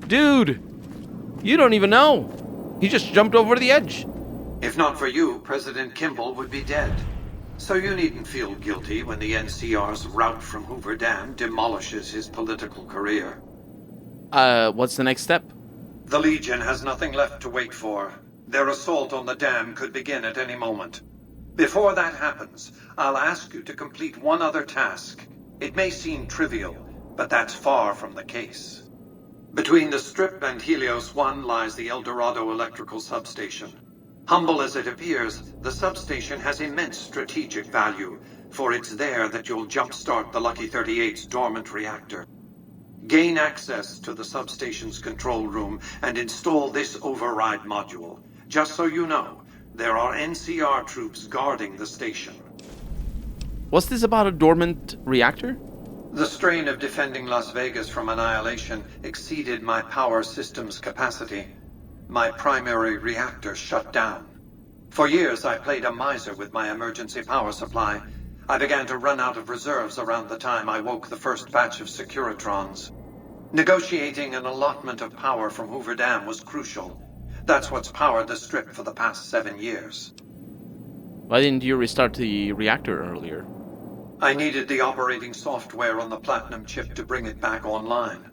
Dude! You don't even know! He just jumped over the edge. If not for you, President Kimball would be dead. So you needn't feel guilty when the NCR's rout from Hoover Dam demolishes his political career. What's the next step? The Legion has nothing left to wait for. Their assault on the dam could begin at any moment. Before that happens, I'll ask you to complete one other task. It may seem trivial, but that's far from the case. Between the Strip and Helios 1 lies the El Dorado electrical substation. Humble as it appears, the substation has immense strategic value, for it's there that you'll jumpstart the Lucky 38's dormant reactor. Gain access to the substation's control room and install this override module. Just so you know, there are NCR troops guarding the station. What's this about a dormant reactor? The strain of defending Las Vegas from annihilation exceeded my power system's capacity. My primary reactor shut down. For years, I played a miser with my emergency power supply. I began to run out of reserves around the time I woke the first batch of Securitrons. Negotiating an allotment of power from Hoover Dam was crucial. That's what's powered the Strip for the past 7 years. Why didn't you restart the reactor earlier? I needed the operating software on the Platinum chip to bring it back online.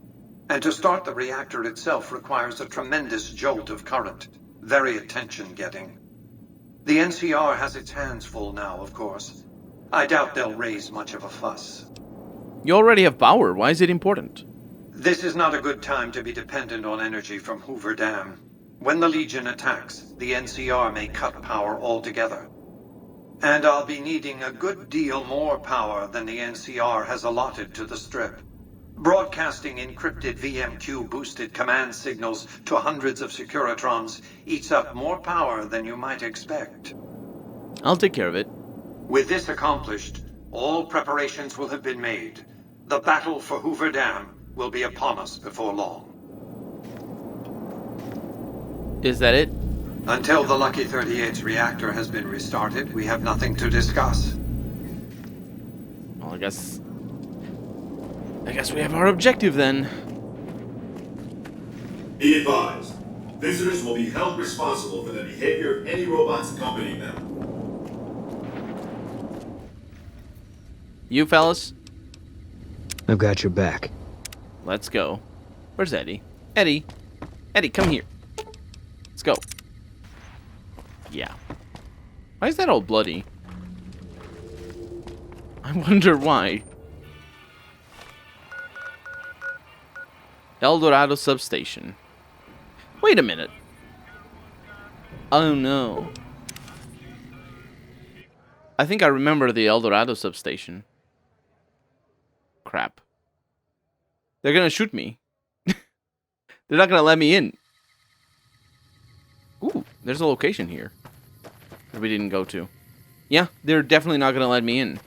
And to start the reactor itself requires a tremendous jolt of current. Very attention-getting. The NCR has its hands full now, of course. I doubt they'll raise much of a fuss. You already have power. Why is it important? This is not a good time to be dependent on energy from Hoover Dam. When the Legion attacks, the NCR may cut power altogether. And I'll be needing a good deal more power than the NCR has allotted to the Strip. Broadcasting encrypted VMQ-boosted command signals to hundreds of Securitrons eats up more power than you might expect. I'll take care of it. With this accomplished, all preparations will have been made. The battle for Hoover Dam will be upon us before long. Is that it? Until the Lucky 38's reactor has been restarted, we have nothing to discuss. Well, I guess we have our objective then. Be advised, visitors will be held responsible for the behavior of any robots accompanying them. You fellas? I've got your back. Let's go. Where's Eddie? Eddie! Eddie, come here. Let's go. Yeah. Why is that all bloody? I wonder why. El Dorado substation. Wait a minute. Oh no. I think I remember the El Dorado substation. Crap. They're gonna shoot me. They're not gonna let me in. Ooh, there's a location here that we didn't go to. Yeah, they're definitely not gonna let me in.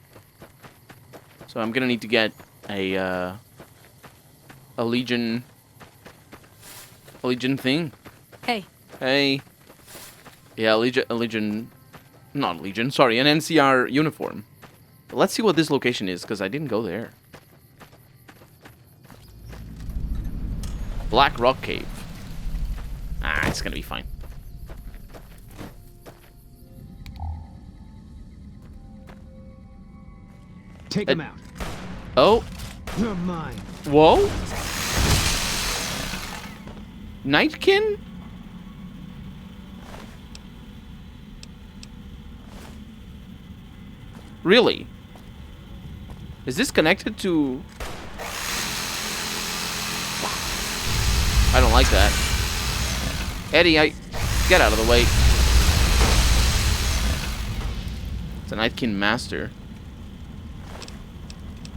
So I'm gonna need to get a Legion thing. Hey. Hey. Yeah, a Legion, not Legion, sorry, an NCR uniform. But let's see what this location is, because I didn't go there. Black Rock Cave. Ah, it's gonna be fine. Take him out. Oh. You're mine. Whoa. Nightkin? Really? Is this connected to... I don't like that. Eddie, get out of the way. It's a Nightkin Master.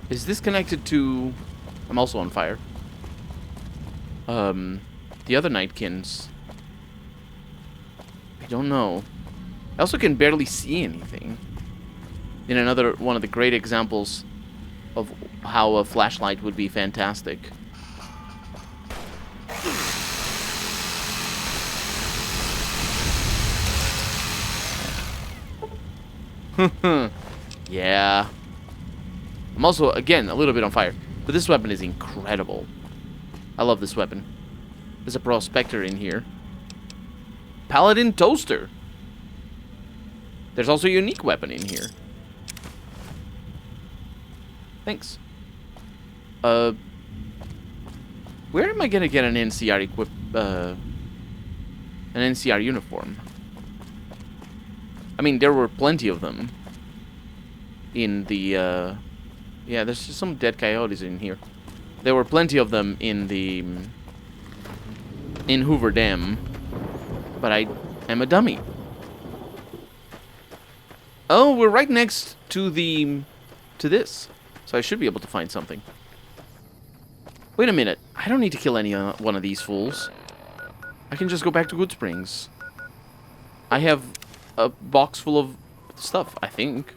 Is this connected to... I'm also on fire. The other Nightkins. I don't know. I also can barely see anything. In another one of the great examples of how a flashlight would be fantastic. Yeah. I'm also, again, a little bit on fire. But this weapon is incredible. I love this weapon. There's a prospector in here. Paladin toaster. There's also a unique weapon in here. Thanks. Where am I gonna get an NCR an NCR uniform? I mean, there were plenty of them in the, yeah, there's just some dead coyotes in here. There were plenty of them in the, in Hoover Dam, but I am a dummy. Oh, we're right next to the, to this, so I should be able to find something. Wait a minute, I don't need to kill any one of these fools. I can just go back to Good Springs. I have a box full of stuff, I think.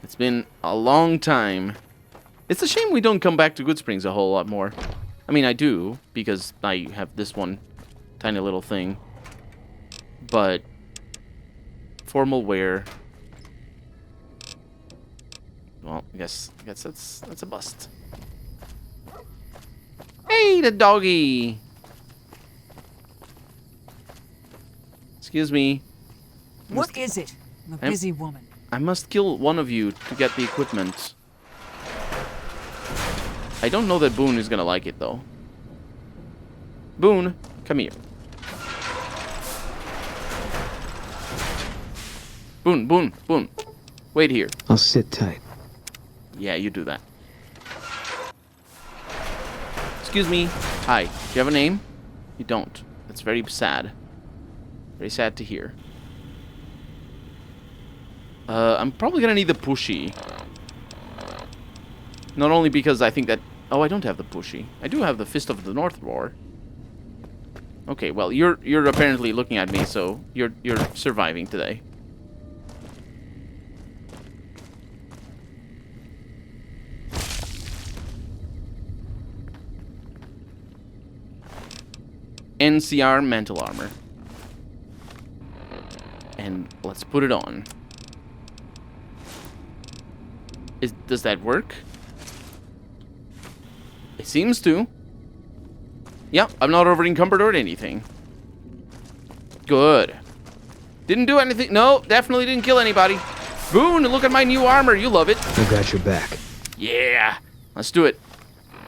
It's been a long time. It's a shame we don't come back to Good Springs a whole lot more. I mean, I do, because I have this one tiny little thing. But formal wear. Well, I guess that's a bust. Hey, the doggy. Excuse me. What is it? I'm a busy woman. I must kill one of you to get the equipment. I don't know that Boone is gonna like it, though. Boone, come here. Boone, Boone, Boone. Wait here. I'll sit tight. Yeah, you do that. Excuse me. Hi. Do you have a name? You don't. That's very sad. Very sad to hear. I'm probably gonna need the pushy. Not only because I think that... Oh, I don't have the pushy. I do have the Fist of the North Roar. Okay, well, you're apparently looking at me, so you're surviving today. NCR mantle armor. And let's put it on. Does that work? It seems to. Yep, I'm not over encumbered or anything. Good. Didn't do anything. No, definitely didn't kill anybody. Boone, look at my new armor. You love it. I got your back. Yeah. Let's do it.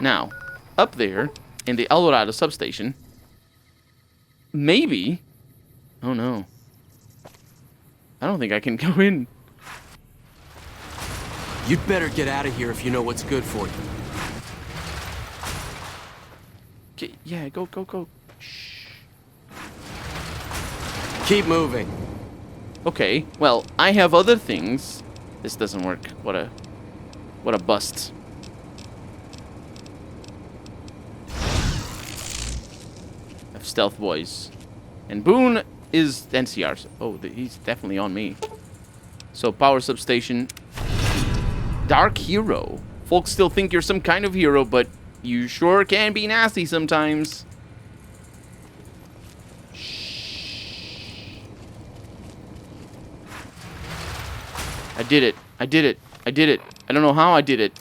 Now, up there in the El Dorado substation. Maybe. Oh no. I don't think I can go in. You'd better get out of here if you know what's good for you. Okay, yeah, go. Shh. Keep moving. Okay, well, I have other things. This doesn't work. What a bust. I have stealth boys. And Boone is NCR. Oh, he's definitely on me. So, power substation. Dark hero. Folks still think you're some kind of hero, but you sure can be nasty sometimes. Shh. I did it. I don't know how I did it.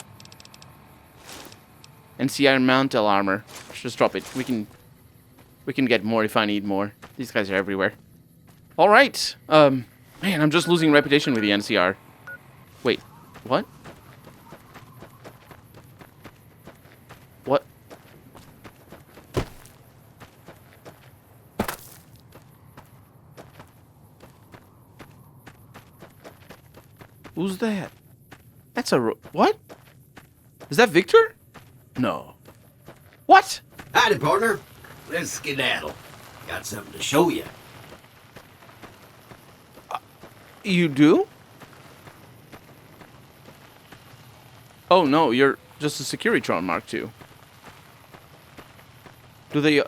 NCR mantle armor. Just drop it. We can get more if I need more. These guys are everywhere. All right. Man, I'm just losing reputation with the NCR. Wait. What? What? Who's that? That's a... What? Is that Victor? No. What? Howdy, partner. Let's skedaddle. Got something to show you. You do? Oh, no, you're just a Securitron Mark II. Do they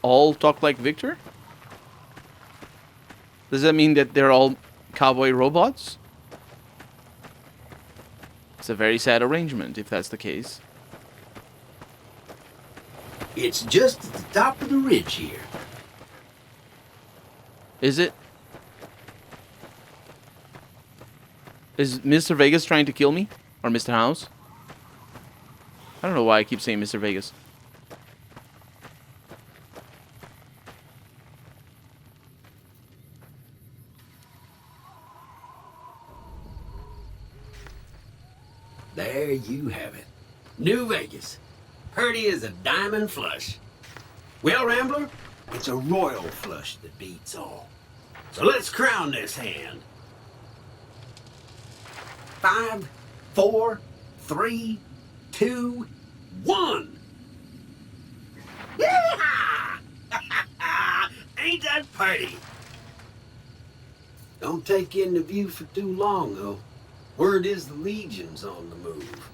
all talk like Victor? Does that mean that they're all cowboy robots? It's a very sad arrangement, if that's the case. It's just at the top of the ridge here. Is it? Is Mr. Vegas trying to kill me? Or Mr. House? I don't know why I keep saying Mr. Vegas. There you have it. New Vegas. Pretty as a diamond flush. Well, Rambler, it's a royal flush that beats all. So let's crown this hand. 5, 4, 3, 2, 1. Yeah! Ain't that pretty? Don't take in the view for too long, though. Word is the Legion's on the move.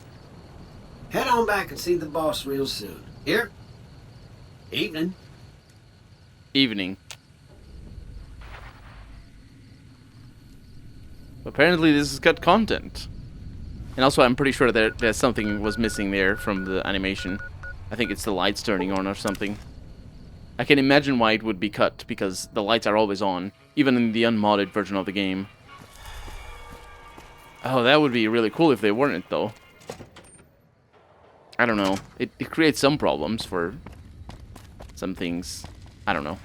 Head on back and see the boss real soon. Here? Evening. Evening. Apparently this has got content. And also I'm pretty sure that something was missing there from the animation. I think it's the lights turning on or something. I can imagine why it would be cut, because the lights are always on, even in the unmodded version of the game. Oh, that would be really cool if they weren't, though. I don't know. It creates some problems for some things. I don't know.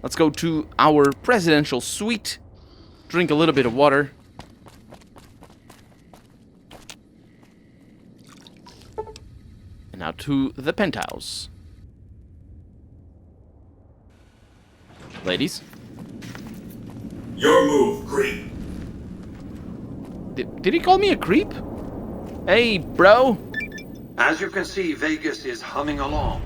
Let's go to our presidential suite. Drink a little bit of water. And now to the penthouse. Ladies? Your move, creep. Did he call me a creep? Hey, bro. As you can see, Vegas is humming along.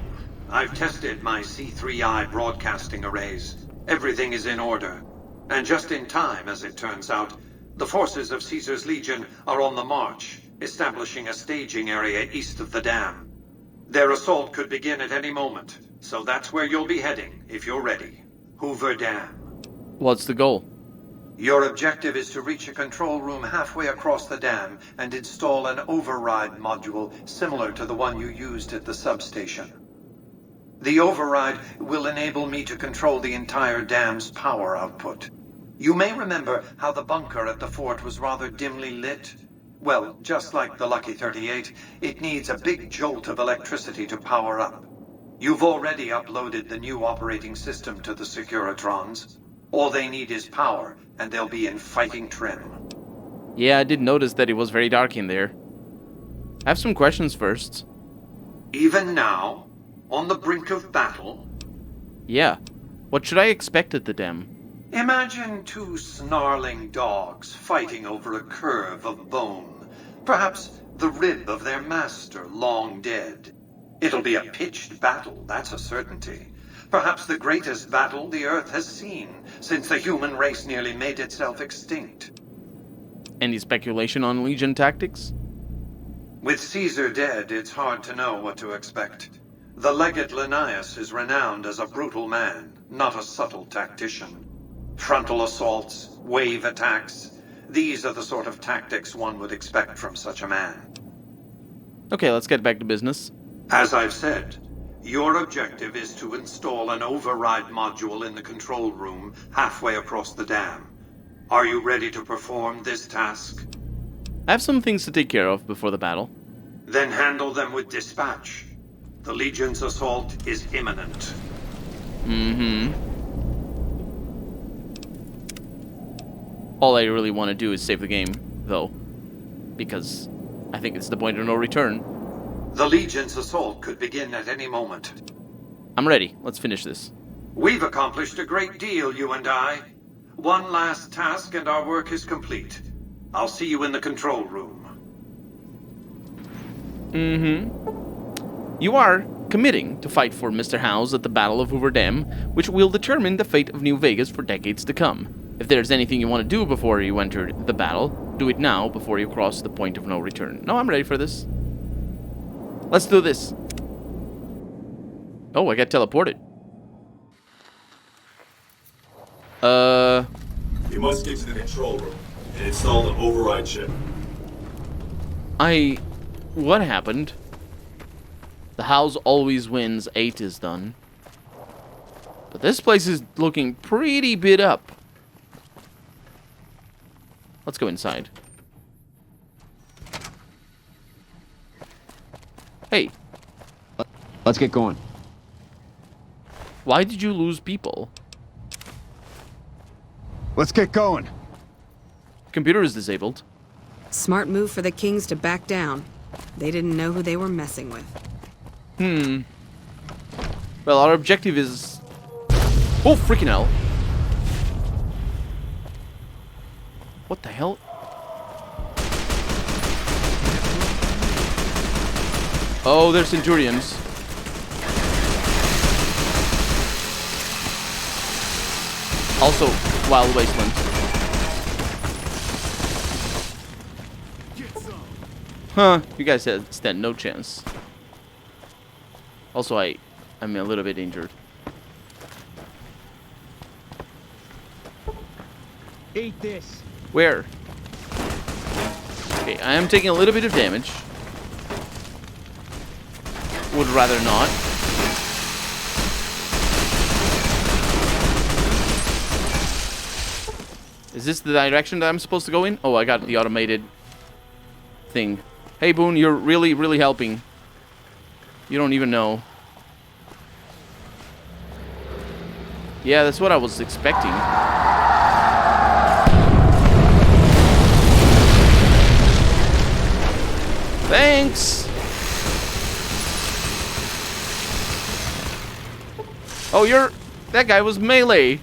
I've tested my C3I broadcasting arrays. Everything is in order. And just in time, as it turns out, the forces of Caesar's Legion are on the march, establishing a staging area east of the dam. Their assault could begin at any moment, so that's where you'll be heading, if you're ready. Hoover Dam. What's the goal? Your objective is to reach a control room halfway across the dam and install an override module similar to the one you used at the substation. The override will enable me to control the entire dam's power output. You may remember how the bunker at the fort was rather dimly lit. Well, just like the Lucky 38, it needs a big jolt of electricity to power up. You've already uploaded the new operating system to the Securitrons. All they need is power, and they'll be in fighting trim. Yeah, I did notice that it was very dark in there. I have some questions first. Even now, on the brink of battle? Yeah. What should I expect at the dam? Imagine two snarling dogs fighting over a curve of bone. Perhaps the rib of their master, long dead. It'll be a pitched battle, that's a certainty. Perhaps the greatest battle the Earth has seen since the human race nearly made itself extinct. Any speculation on Legion tactics? With Caesar dead, it's hard to know what to expect. The Legate Lanius is renowned as a brutal man, not a subtle tactician. Frontal assaults, wave attacks, these are the sort of tactics one would expect from such a man. Okay, let's get back to business. As I've said, your objective is to install an override module in the control room halfway across the dam. Are you ready to perform this task? I have some things to take care of before the battle. Then handle them with dispatch. The Legion's assault is imminent. All I really want to do is save the game, though. Because I think it's the point of no return. The Legion's assault could begin at any moment. I'm ready. Let's finish this. We've accomplished a great deal, you and I. One last task and our work is complete. I'll see you in the control room. You are committing to fight for Mr. House at the Battle of Hoover Dam, which will determine the fate of New Vegas for decades to come. If there's anything you want to do before you enter the battle, do it now before you cross the point of no return. No, I'm ready for this. Let's do this. Oh, I got teleported. You must get to the control room and install the override chip. What happened? The house always wins 8 is done. But this place is looking pretty bit up. Let's go inside. Hey. Let's get going. Why did you lose people? Let's get going. Computer is disabled. Smart move for the Kings to back down. They didn't know who they were messing with. Well, our objective is... Oh, freaking hell. What the hell? Oh, they're Centurions. Also, Wild Wasteland. Huh, you guys stand no chance. Also, I'm a little bit injured. Eat this. Where? Okay, I am taking a little bit of damage. Would rather not. Is this the direction that I'm supposed to go in? Oh, I got the automated thing. Hey, Boone, you're really, really helping. You don't even know. Yeah, that's what I was expecting. Thanks! Oh, that guy was melee.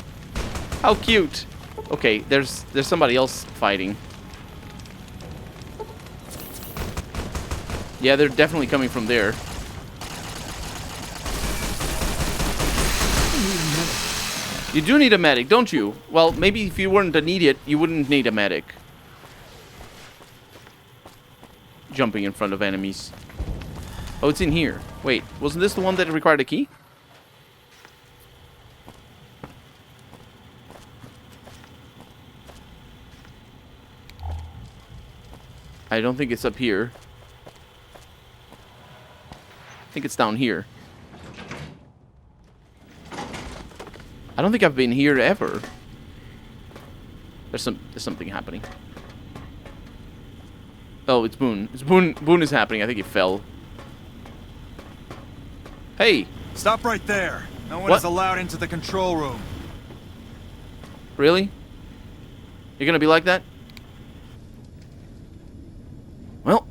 How cute. Okay, there's somebody else fighting. Yeah, they're definitely coming from there. You do need a medic, don't you? Well, maybe if you weren't an idiot, you wouldn't need a medic. Jumping in front of enemies. Oh, it's in here. Wait, wasn't this the one that required a key? I don't think it's up here. I think it's down here. I don't think I've been here ever. There's something happening. Oh, it's Boone. Boone is happening. I think he fell. Hey! Stop right there. No one is allowed into the control room. Really? You're gonna be like that? Well,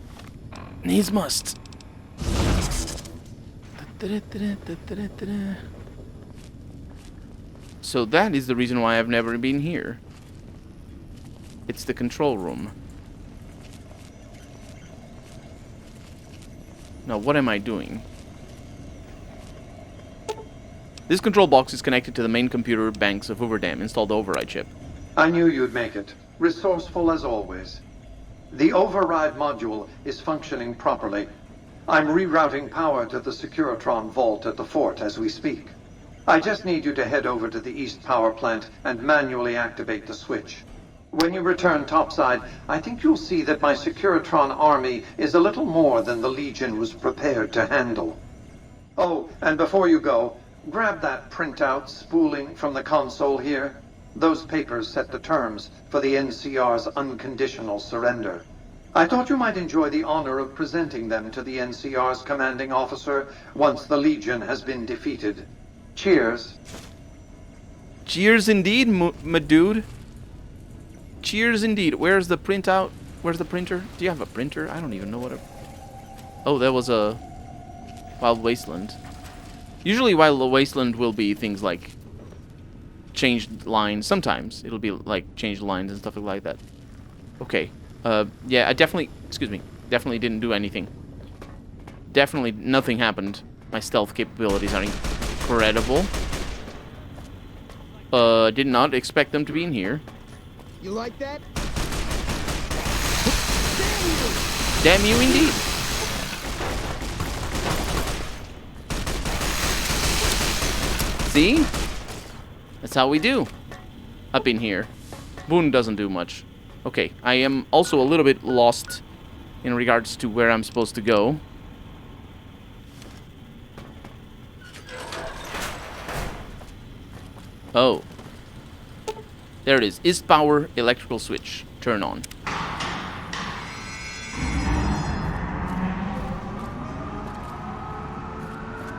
needs must. So that is the reason why I've never been here. It's the control room. Now, what am I doing? This control box is connected to the main computer banks of Hoover Dam. Install the override chip. I knew you'd make it. Resourceful as always. The override module is functioning properly. I'm rerouting power to the Securitron vault at the fort as we speak. I just need you to head over to the east power plant and manually activate the switch. When you return topside, I think you'll see that my Securitron army is a little more than the Legion was prepared to handle. Oh, and before you go, grab that printout spooling from the console here. Those papers set the terms for the NCR's unconditional surrender. I thought you might enjoy the honor of presenting them to the NCR's commanding officer once the Legion has been defeated. Cheers. Cheers indeed, my dude. Cheers indeed. Where's the printout? Where's the printer? Do you have a printer? I don't even know what a... Oh, that was a Wild Wasteland. Usually Wild Wasteland will be things like changed lines. Sometimes it'll be like changed lines and stuff like that. Okay. Yeah, I definitely... Excuse me. Definitely didn't do anything. Definitely nothing happened. My stealth capabilities are incredible. Did not expect them to be in here. You like that? Damn you indeed. See? That's how we do. Up in here. Boone doesn't do much. Okay, I am also a little bit lost in regards to where I'm supposed to go. Oh. There it is. East power electrical switch. Turn on.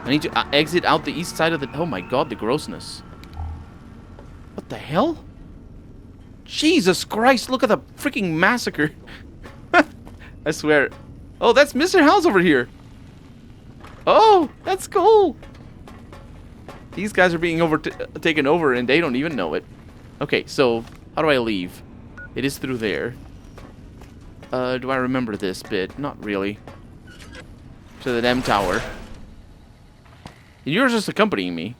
I need to exit out the east side of the... Oh my god, the grossness. What the hell? Jesus Christ, look at the freaking massacre. I swear. Oh, that's Mr. House over here. Oh, that's cool. These guys are being taken over and they don't even know it. Okay, so how do I leave? It is through there. Do I remember this bit? Not really. To the damn tower. And you're just accompanying me.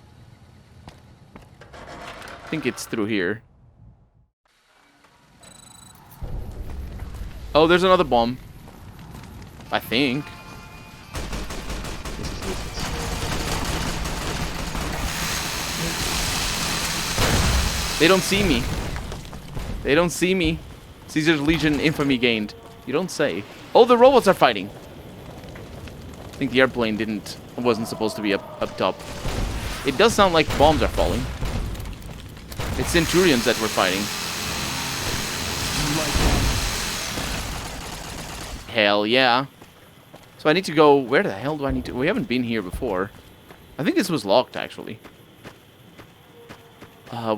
I think it's through here. Oh, there's another bomb. I think. They don't see me. They don't see me. Caesar's Legion infamy gained. You don't say. Oh, the robots are fighting. I think the airplane wasn't supposed to be up top. It does sound like bombs are falling. It's Centurions that we're fighting. Hell yeah. So I need to go... Where the hell do I need to... We haven't been here before. I think this was locked, actually.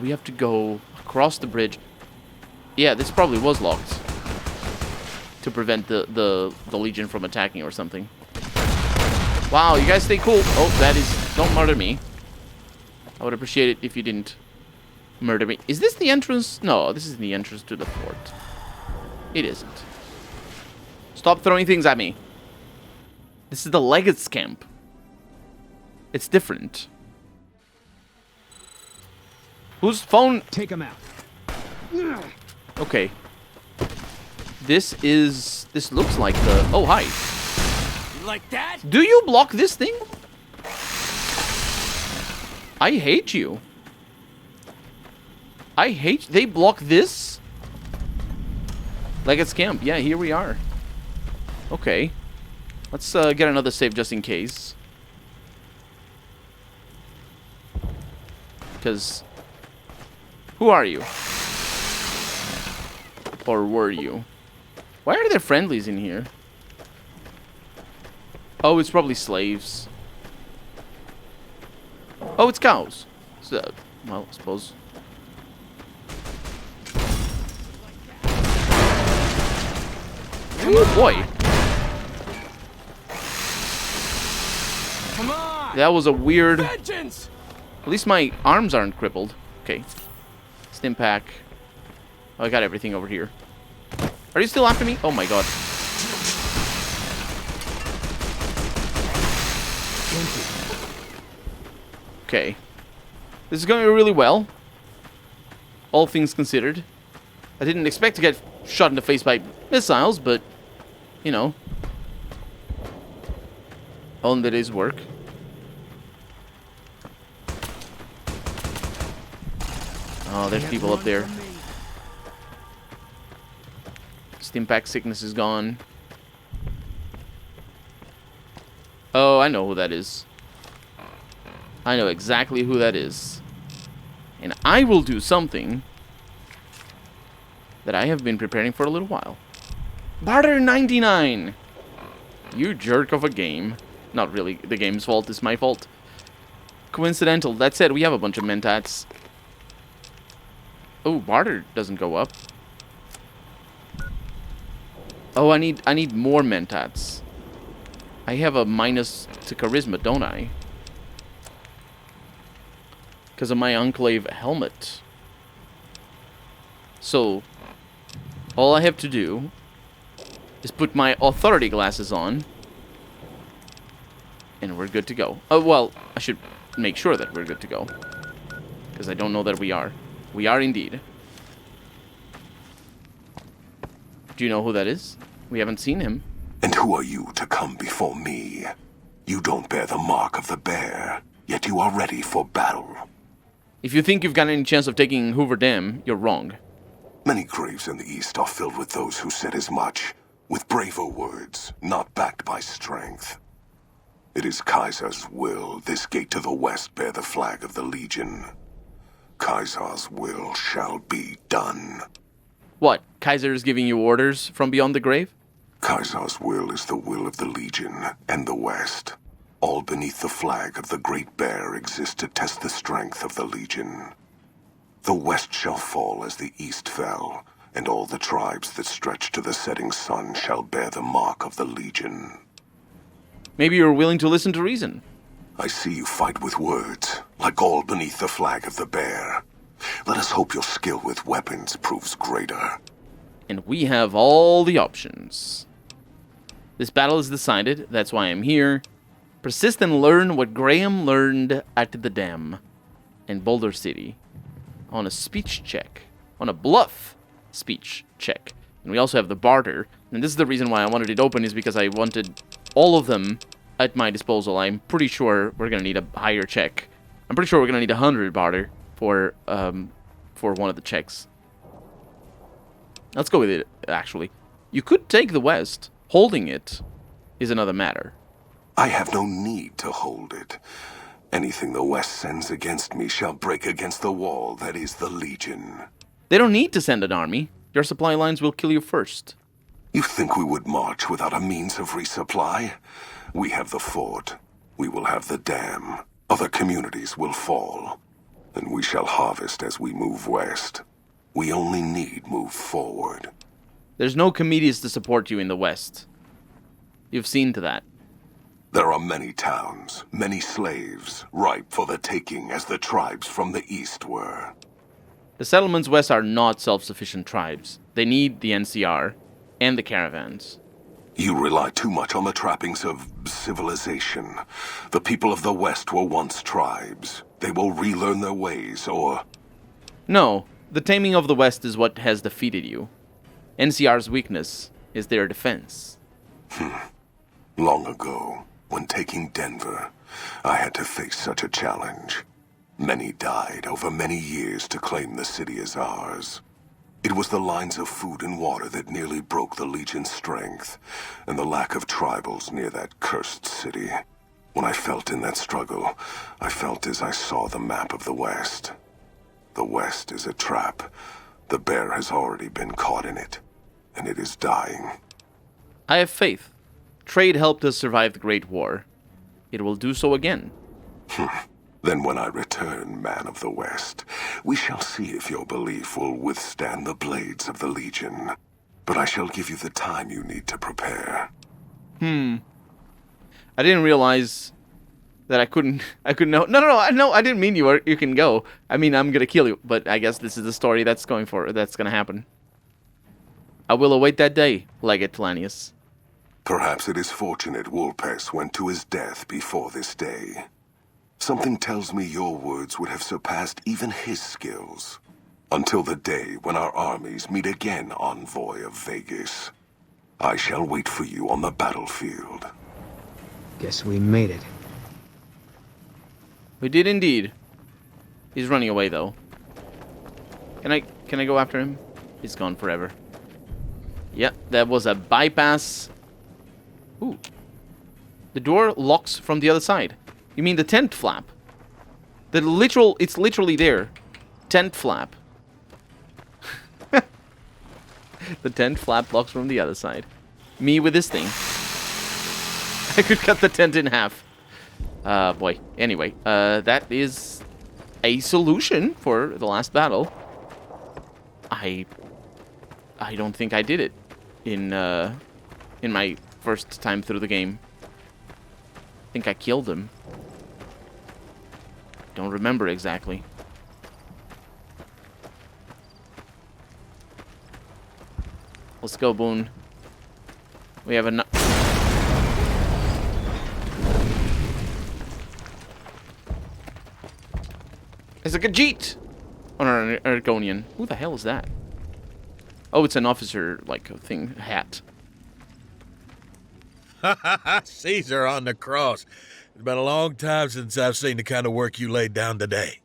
We have to go across the bridge. Yeah, this probably was locked. To prevent the Legion from attacking or something. Wow, you guys stay cool. Oh, that is... Don't murder me. I would appreciate it if you didn't murder me. Is this the entrance? No, this isn't the entrance to the fort. It isn't. Stop throwing things at me. This is the Legate's camp. It's different. Whose phone? Take him out. Okay. This looks like the... Oh, hi. You like that? Do you block this thing? I hate you. I hate... They block this? Legate's camp. Yeah, here we are. Okay. Let's get another save just in case. Because... Who are you? Or were you? Why are there friendlies in here? Oh, it's probably slaves. Oh, it's cows. So, well, I suppose. Oh boy. Come on! That was a weird... Vengeance! At least my arms aren't crippled. Okay. Stim pack. Oh, I got everything over here. Are you still after me? Oh my god. Okay. This is going really well. All things considered. I didn't expect to get shot in the face by missiles, but, you know. All in the day's work. Oh, there's people up there. Stimpack sickness is gone. Oh, I know who that is. I know exactly who that is. And I will do something that I have been preparing for a little while. Barter 99! You jerk of a game. Not really the game's fault, it's my fault. Coincidental. That said, we have a bunch of mentats. Oh, barter doesn't go up. Oh, I need more mentats. I have a minus to charisma, don't I? Because of my enclave helmet. So, all I have to do is put my authority glasses on. And we're good to go. Oh, well, I should make sure that we're good to go. Because I don't know that we are. We are indeed. Do you know who that is? We haven't seen him. And who are you to come before me? You don't bear the mark of the bear, yet you are ready for battle. If you think you've got any chance of taking Hoover Dam, you're wrong. Many graves in the East are filled with those who said as much, with braver words, not backed by strength. It is Kaiser's will this gate to the west bear the flag of the Legion. Kaiser's will shall be done. What? Kaiser is giving you orders from beyond the grave? Kaiser's will is the will of the Legion and the West. All beneath the flag of the Great Bear exist to test the strength of the Legion. The West shall fall as the East fell, and all the tribes that stretch to the setting sun shall bear the mark of the Legion. Maybe you're willing to listen to reason. I see you fight with words, like all beneath the flag of the bear. Let us hope your skill with weapons proves greater. And we have all the options. This battle is decided, that's why I'm here. Persist and learn what Graham learned at the dam in Boulder City. On a speech check. On a bluff speech check. And we also have the barter. And this is the reason why I wanted it open, is because I wanted all of them at my disposal. I'm pretty sure we're going to need a higher check. I'm pretty sure we're going to need 100 barter for one of the checks. Let's go with it, actually. You could take the West. Holding it is another matter. I have no need to hold it. Anything the West sends against me shall break against the wall that is the Legion. They don't need to send an army. Your supply lines will kill you first. You think we would march without a means of resupply? We have the fort. We will have the dam. Other communities will fall. And we shall harvest as we move west. We only need move forward. There's no committees to support you in the West. You've seen to that. There are many towns, many slaves, ripe for the taking as the tribes from the east were. The settlements west are not self-sufficient tribes. They need the NCR and the caravans. You rely too much on the trappings of civilization. The people of the West were once tribes. They will relearn their ways, or... No, the taming of the West is what has defeated you. NCR's weakness is their defense. Long ago, when taking Denver, I had to face such a challenge. Many died over many years to claim the city as ours. It was the lines of food and water that nearly broke the Legion's strength, and the lack of tribals near that cursed city. When I felt in that struggle, I felt as I saw the map of the West. The West is a trap. The bear has already been caught in it, and it is dying. I have faith. Trade helped us survive the Great War. It will do so again. Then when I return, man of the West, we shall see if your belief will withstand the blades of the Legion. But I shall give you the time you need to prepare. I didn't realize that I couldn't know. No, I didn't mean you can go. I mean, I'm gonna kill you, but I guess this is the story that's gonna happen. I will await that day, Legate Lanius. Perhaps it is fortunate Wolpes went to his death before this day. Something tells me your words would have surpassed even his skills. Until the day when our armies meet again, envoy of Vegas. I shall wait for you on the battlefield. Guess we made it. We did indeed. He's running away though. Can I go after him? He's gone forever. Yep, that was a bypass. Ooh. The door locks from the other side. You mean the tent flap? It's literally there. Tent flap. The tent flap locks from the other side. Me with this thing. I could cut the tent in half. Boy. Anyway, that is a solution for the last battle. I don't think I did it in my first time through the game. I think I killed him. Don't remember exactly. Let's go, Boone. We have enough. It's a Khajiit on our Argonian. Who the hell is that? Oh, it's an officer, like, thing, hat. Caesar on the cross. It's been a long time since I've seen the kind of work you laid down today.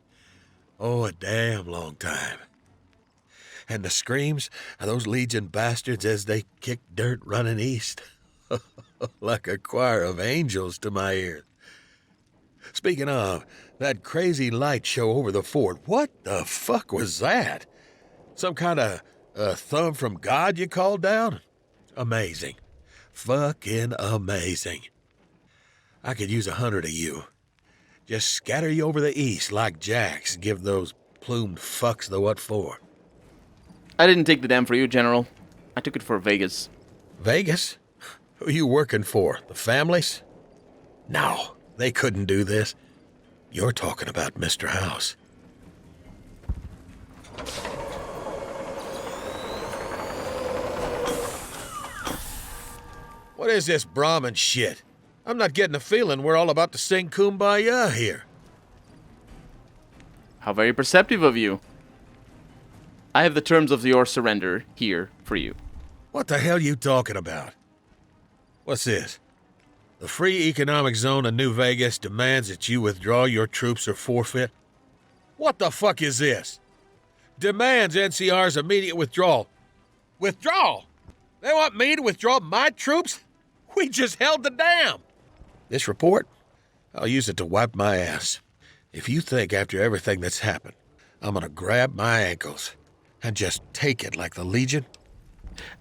Oh, a damn long time. And the screams of those Legion bastards as they kick dirt running east. Like a choir of angels to my ears. Speaking of, that crazy light show over the fort, what the fuck was that? Some kind of thumb from God you called down? Amazing. Fucking amazing. I could use 100 of you. Just scatter you over the east like jacks and give those plumed fucks the what for. I didn't take the dam for you, General. I took it for Vegas. Vegas? Who you working for? The families? No, they couldn't do this. You're talking about Mr. House. What is this Brahmin shit? I'm not getting the feeling we're all about to sing Kumbaya here. How very perceptive of you. I have the terms of your surrender here for you. What the hell you talking about? What's this? The Free Economic Zone of New Vegas demands that you withdraw your troops or forfeit? What the fuck is this? Demands NCR's immediate withdrawal. Withdrawal? They want me to withdraw my troops? We just held the dam. This report? I'll use it to wipe my ass. If you think after everything that's happened, I'm gonna grab my ankles and just take it like the Legion?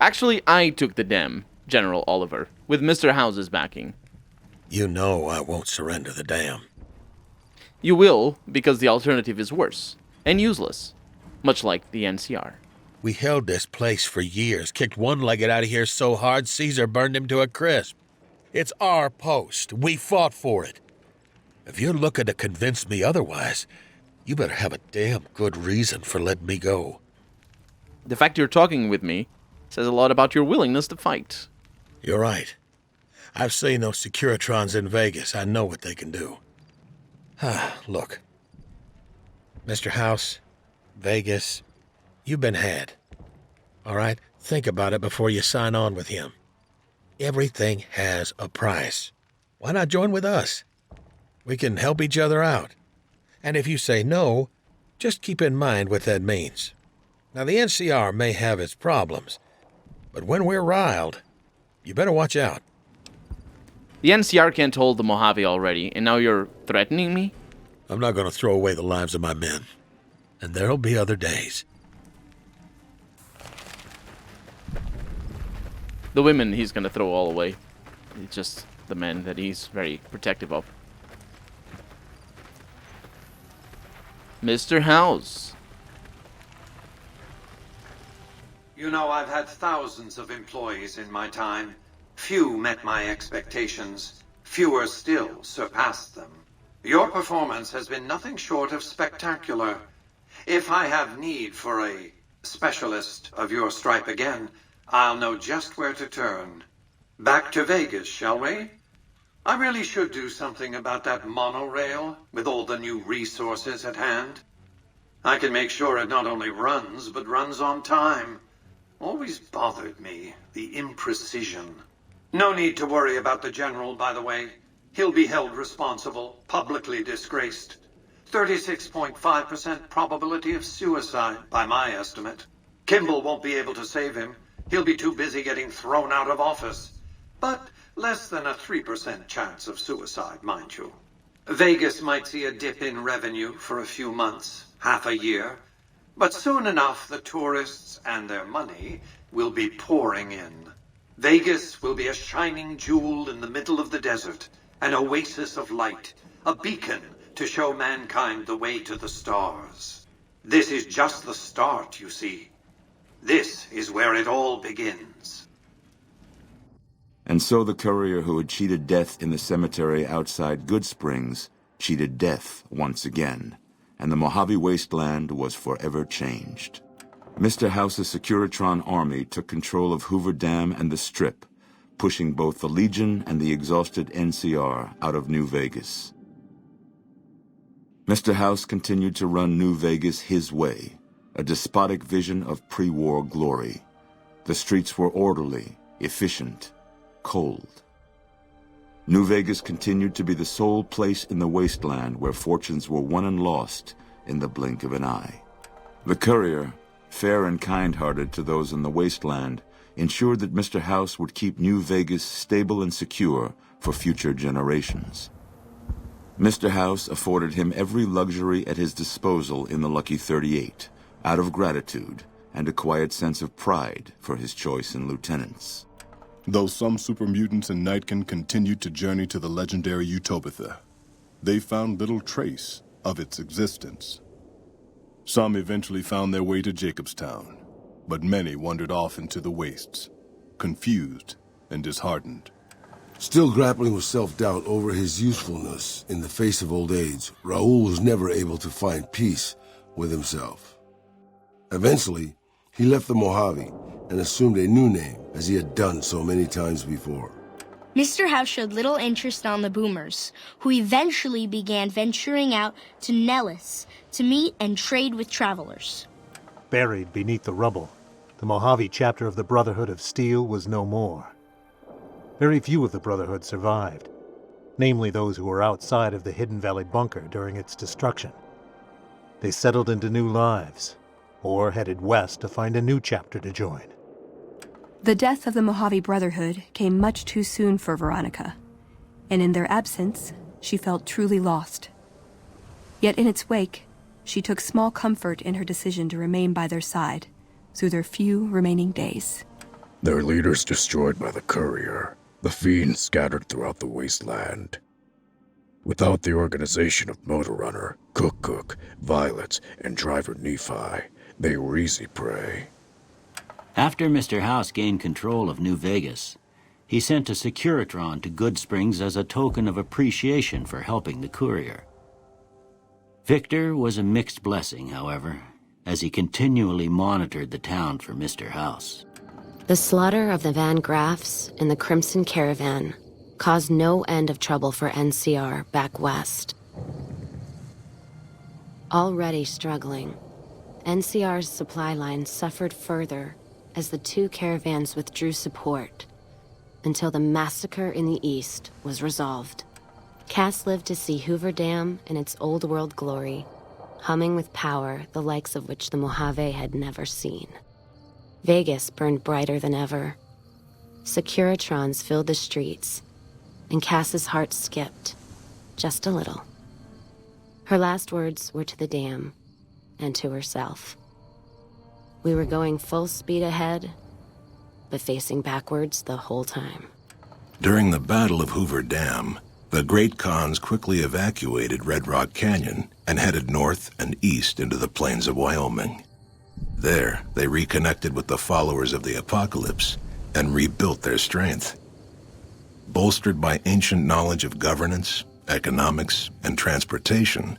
Actually, I took the dam, General Oliver, with Mr. House's backing. You know I won't surrender the dam. You will, because the alternative is worse and useless, much like the NCR. We held this place for years, kicked one-legged out of here so hard Caesar burned him to a crisp. It's our post. We fought for it. If you're looking to convince me otherwise, you better have a damn good reason for letting me go. The fact you're talking with me says a lot about your willingness to fight. You're right. I've seen those Securitrons in Vegas. I know what they can do. Look. Mr. House, Vegas, you've been had. All right? Think about it before you sign on with him. Everything has a price. Why not join with us? We can help each other out. And if you say no, just keep in mind what that means. Now, the NCR may have its problems, but when we're riled, you better watch out. The NCR can't hold the Mojave already, and now you're threatening me? I'm not going to throw away the lives of my men. And there'll be other days. The women he's going to throw all away. It's just the men that he's very protective of. Mr. House. You know, I've had thousands of employees in my time. Few met my expectations. Fewer still surpassed them. Your performance has been nothing short of spectacular. If I have need for a specialist of your stripe again, I'll know just where to turn. Back to Vegas, shall we? I really should do something about that monorail with all the new resources at hand. I can make sure it not only runs, but runs on time. Always bothered me, the imprecision. No need to worry about the General, by the way. He'll be held responsible, publicly disgraced. 36.5% probability of suicide, by my estimate. Kimball won't be able to save him. He'll be too busy getting thrown out of office. But less than a 3% chance of suicide, mind you. Vegas might see a dip in revenue for a few months, half a year. But soon enough, the tourists and their money will be pouring in. Vegas will be a shining jewel in the middle of the desert, an oasis of light, a beacon to show mankind the way to the stars. This is just the start, you see. This is where it all begins. And so the courier who had cheated death in the cemetery outside Good Springs cheated death once again, and the Mojave wasteland was forever changed. Mr. House's Securitron army took control of Hoover Dam and the Strip, pushing both the Legion and the exhausted NCR out of New Vegas. Mr. House continued to run New Vegas his way, a despotic vision of pre-war glory. The streets were orderly, efficient, cold. New Vegas continued to be the sole place in the wasteland where fortunes were won and lost in the blink of an eye. The courier, fair and kind-hearted to those in the wasteland, ensured that Mr. House would keep New Vegas stable and secure for future generations. Mr. House afforded him every luxury at his disposal in the Lucky 38, out of gratitude and a quiet sense of pride for his choice in lieutenants. Though some super mutants in Nightkin continued to journey to the legendary Utopia, they found little trace of its existence. Some eventually found their way to Jacobstown, but many wandered off into the wastes, confused and disheartened. Still grappling with self-doubt over his usefulness in the face of old age, Raoul was never able to find peace with himself. Eventually, he left the Mojave and assumed a new name, as he had done so many times before. Mr. House showed little interest on the boomers, who eventually began venturing out to Nellis to meet and trade with travelers. Buried beneath the rubble, the Mojave chapter of the Brotherhood of Steel was no more. Very few of the Brotherhood survived, namely those who were outside of the Hidden Valley bunker during its destruction. They settled into new lives, or headed west to find a new chapter to join. The death of the Mojave Brotherhood came much too soon for Veronica, and in their absence, she felt truly lost. Yet in its wake, she took small comfort in her decision to remain by their side through their few remaining days. Their leaders destroyed by the courier, the fiends scattered throughout the wasteland. Without the organization of Motor Runner, Cook, Violet, and Driver Nephi, they were easy prey. After Mr. House gained control of New Vegas, he sent a Securitron to Good Springs as a token of appreciation for helping the courier. Victor was a mixed blessing, however, as he continually monitored the town for Mr. House. The slaughter of the Van Graffs in the Crimson Caravan caused no end of trouble for NCR back west. Already struggling, NCR's supply line suffered further as the two caravans withdrew support until the massacre in the east was resolved. Cass lived to see Hoover Dam in its old world glory, humming with power the likes of which the Mojave had never seen. Vegas burned brighter than ever. Securitrons filled the streets, and Cass's heart skipped, just a little. Her last words were to the dam, and to herself. We were going full speed ahead, but facing backwards the whole time. During the Battle of Hoover Dam, the Great Khans quickly evacuated Red Rock Canyon and headed north and east into the plains of Wyoming. There, they reconnected with the followers of the Apocalypse and rebuilt their strength. Bolstered by ancient knowledge of governance, economics, and transportation,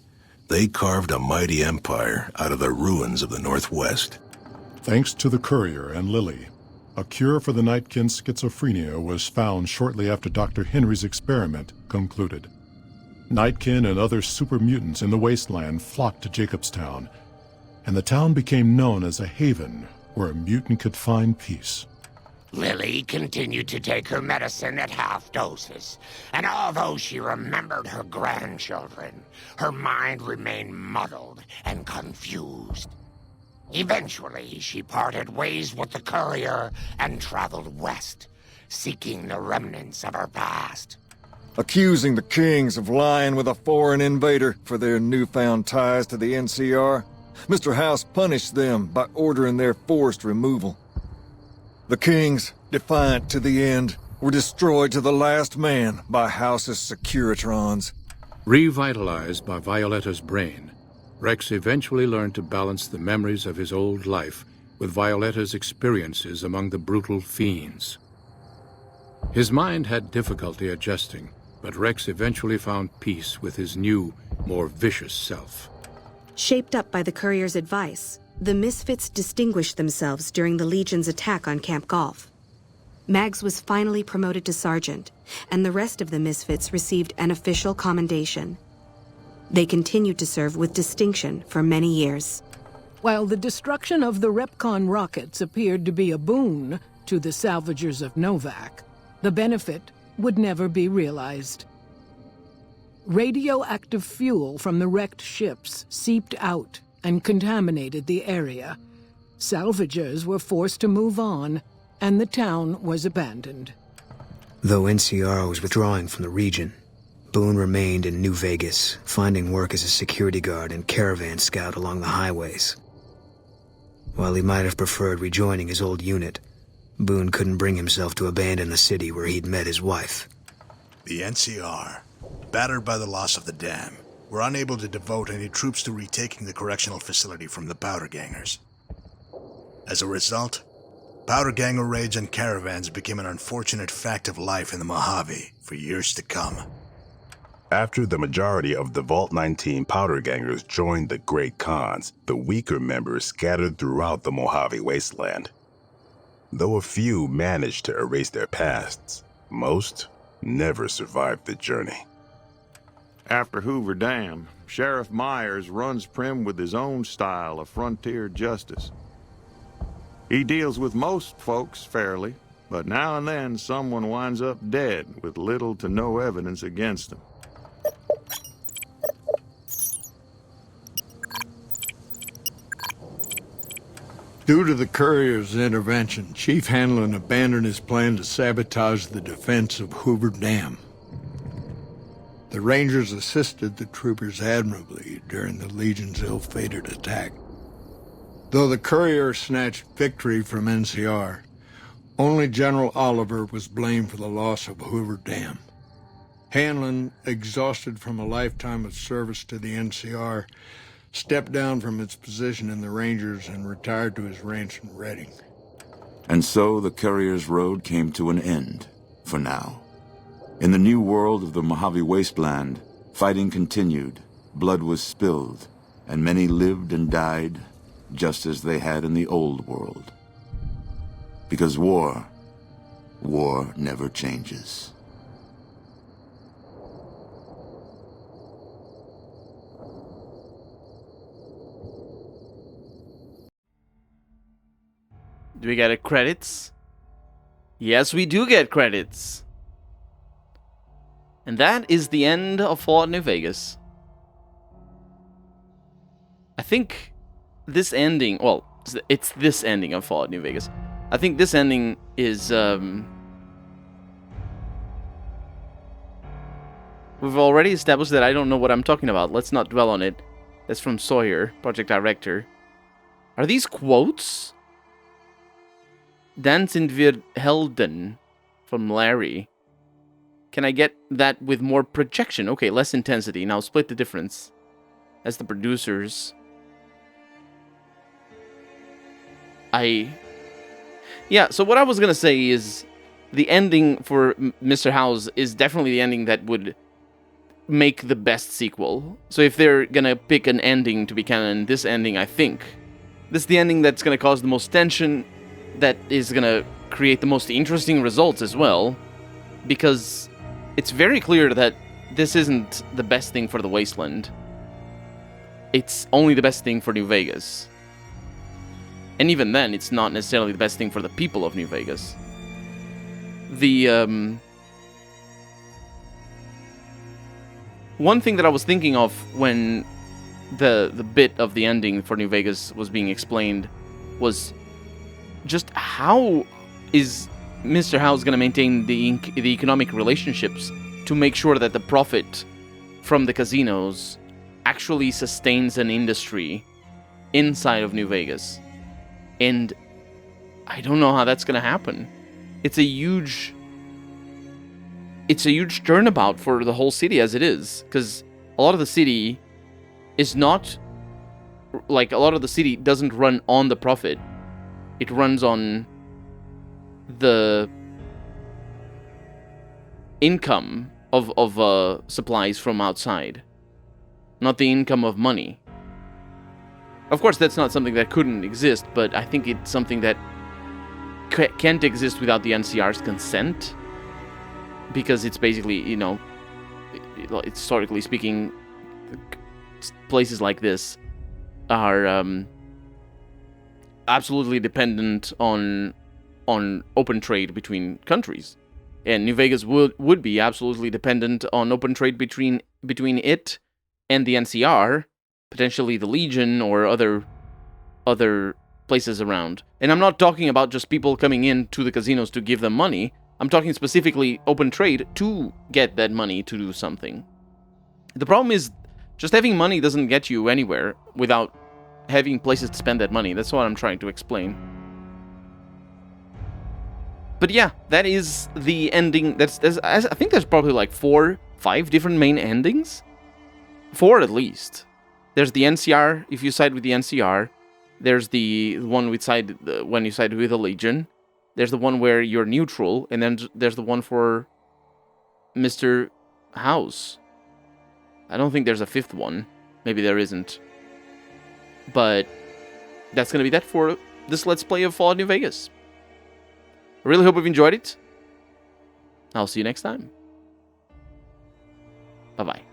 they carved a mighty empire out of the ruins of the Northwest. Thanks to the courier and Lily, a cure for the Nightkin's schizophrenia was found shortly after Dr. Henry's experiment concluded. Nightkin and other super mutants in the wasteland flocked to Jacobstown, and the town became known as a haven where a mutant could find peace. Lily continued to take her medicine at half doses, and although she remembered her grandchildren, her mind remained muddled and confused. Eventually, she parted ways with the courier and traveled west, seeking the remnants of her past. Accusing the Kings of lying with a foreign invader for their newfound ties to the NCR, Mr. House punished them by ordering their forced removal. The Kings, defiant to the end, were destroyed to the last man by House's Securitrons. Revitalized by Violetta's brain, Rex eventually learned to balance the memories of his old life with Violetta's experiences among the brutal fiends. His mind had difficulty adjusting, but Rex eventually found peace with his new, more vicious self. Shaped up by the courier's advice, the Misfits distinguished themselves during the Legion's attack on Camp Golf. Mags was finally promoted to sergeant, and the rest of the Misfits received an official commendation. They continued to serve with distinction for many years. While the destruction of the Repcon rockets appeared to be a boon to the salvagers of NVAC, the benefit would never be realized. Radioactive fuel from the wrecked ships seeped out and contaminated the area. Salvagers were forced to move on, and the town was abandoned. Though NCR was withdrawing from the region, Boone remained in New Vegas, finding work as a security guard and caravan scout along the highways. While he might have preferred rejoining his old unit, Boone couldn't bring himself to abandon the city where he'd met his wife. The NCR, battered by the loss of the dam, were unable to devote any troops to retaking the correctional facility from the powder gangers. As a result, powder ganger raids and caravans became an unfortunate fact of life in the Mojave for years to come. After the majority of the Vault 19 powder gangers joined the Great Khans, the weaker members scattered throughout the Mojave wasteland. Though a few managed to erase their pasts, most never survived the journey. After Hoover Dam, Sheriff Myers runs Prim with his own style of frontier justice. He deals with most folks fairly, but now and then someone winds up dead with little to no evidence against them. Due to the courier's intervention, Chief Hanlon abandoned his plan to sabotage the defense of Hoover Dam. The Rangers assisted the troopers admirably during the Legion's ill-fated attack. Though the courier snatched victory from NCR, only General Oliver was blamed for the loss of Hoover Dam. Hanlon, exhausted from a lifetime of service to the NCR, stepped down from its position in the Rangers and retired to his ranch in Redding. And so the courier's road came to an end, for now. In the new world of the Mojave wasteland, fighting continued, blood was spilled, and many lived and died just as they had in the old world. Because war never changes. Do we get credits? Yes, we do get credits. And that is the end of Fallout New Vegas. I think this ending, well, it's this ending of Fallout New Vegas. I think this ending is, we've already established that I don't know what I'm talking about. Let's not dwell on it. That's from Sawyer, project director. Are these quotes? Dan sind wir Helden from Larry. Can I get that with more projection? Okay, less intensity. Now split the difference. That's the producers. Yeah, so what I was gonna say is the ending for Mr. House is definitely the ending that would make the best sequel. So if they're gonna pick an ending to be canon, this ending, I think, this is the ending that's gonna cause the most tension, that is gonna create the most interesting results as well, because it's very clear that this isn't the best thing for the Wasteland. It's only the best thing for New Vegas. And even then, it's not necessarily the best thing for the people of New Vegas. One thing that I was thinking of when the bit of the ending for New Vegas was being explained was just how is Mr. House going to maintain the economic relationships to make sure that the profit from the casinos actually sustains an industry inside of New Vegas. And I don't know how that's going to happen. It's a huge turnabout for the whole city as it is, because a lot of the city is not, like, a lot of the city doesn't run on the profit. It runs on the income of supplies from outside, not the income of money. Of course, that's not something that couldn't exist, but I think it's something that can't exist without the NCR's consent, because it's basically, you know, historically speaking, places like this are absolutely dependent on open trade between countries, and New Vegas would be absolutely dependent on open trade between it and the NCR, potentially the Legion or other places around. And I'm not talking about just people coming in to the casinos to give them money. I'm talking specifically open trade to get that money to do something. The problem is just having money doesn't get you anywhere without having places to spend that money. That's what I'm trying to explain. But yeah, that is the ending. I think there's probably like 4, 5 different main endings. 4 at least. There's the NCR, if you side with the NCR. There's the one when you side with the Legion. There's the one where you're neutral, and then there's the one for Mr. House. I don't think there's a fifth one. Maybe there isn't. But that's going to be that for this Let's Play of Fallout New Vegas. I really hope you've enjoyed it. I'll see you next time. Bye-bye.